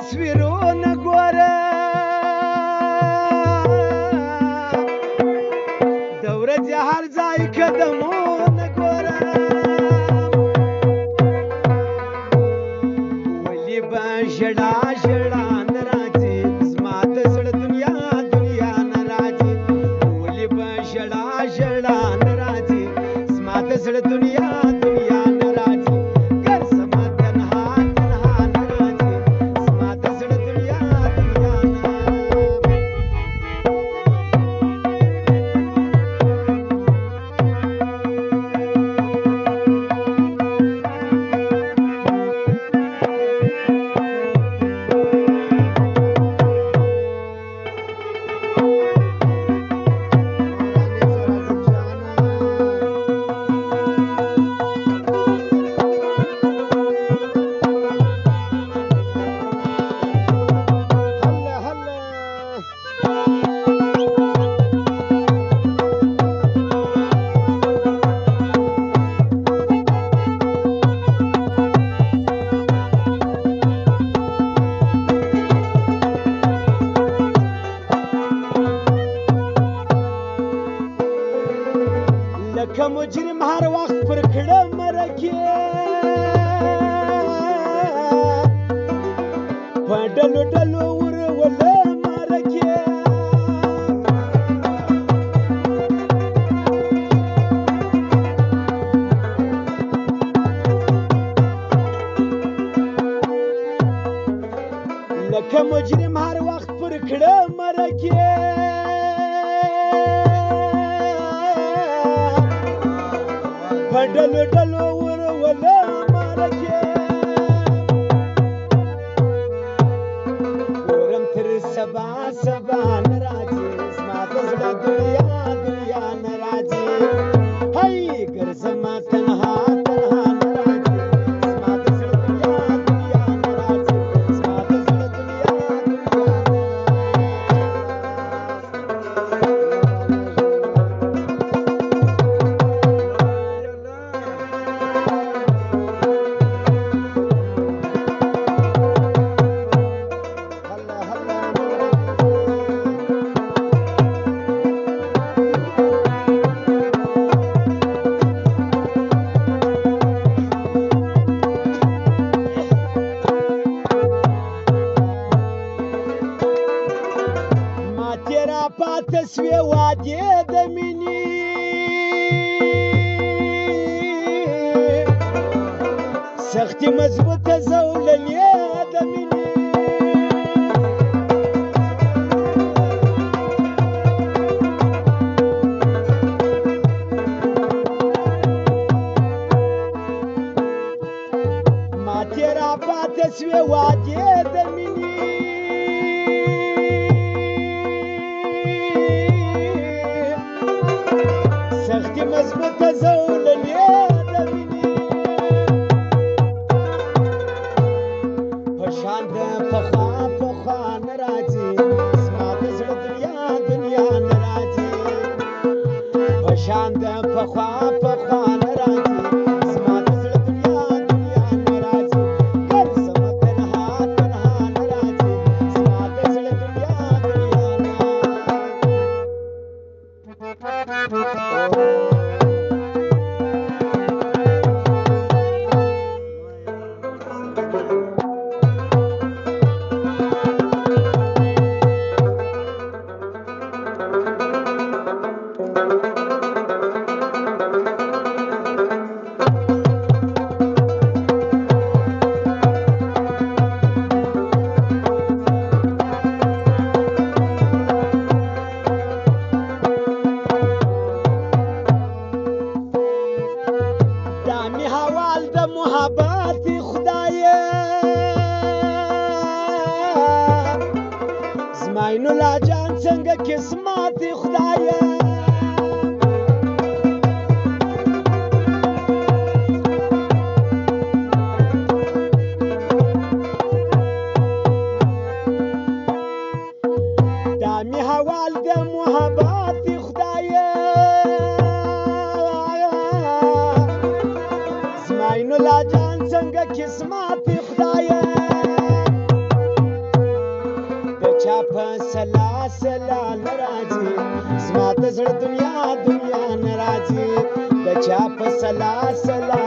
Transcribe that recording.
تصویرونه ګوره د ورځې هر ځای قدمونه ګوره ولې به ژړا ژړا نه راځي زما د زړه دنیا دنیا نه راځي ولې به ژړا ژړا نه راځي زما د زړه دنیا دنیا نه راځي ګرځمه تنها تنها نه راځي زما د زړه دنیا دنیا نه لکه مجرم هر وخت پر کړه مرکې په ډلو ډلو ورولې مرکې لکه مجرم هر وخت پر کړه مرکې په ډلو ډلو ورولې مرکې ګورم تر سبا سبا نه راځي زما د زړه دنیا دنیا نه راځي هی ګرځمه تنها تنها نه راځي زما د زړه دنیا دنیا نه راځي زما د زړه دنیا دنیا تیرا پاتې سوې وعدې د مینې سختې مضبوطه زولنې د مینې ما تیرا پاتې سوې وعدې د مینې سختي مضبوطه زولنې د مینې په شان د پخوا پخوا نه راځي زما د زړه دنیا دنیا نه راځي په شان د پخوا پخوا نه راځي زما د زړه دنیا دنیا نه راځي ګرځمه تنها تنها نه راځي زما د زړه دنیا دنیا نه محبت خدایه زماین الله جان څنګه قسمت خدایه دامی حوال د محبت خدایه زماین الله جان څنګه قسمت خدایه په سلا سلا نه راځي زما د زړه دنیا دنیا نه راځي د چا په سلا سلا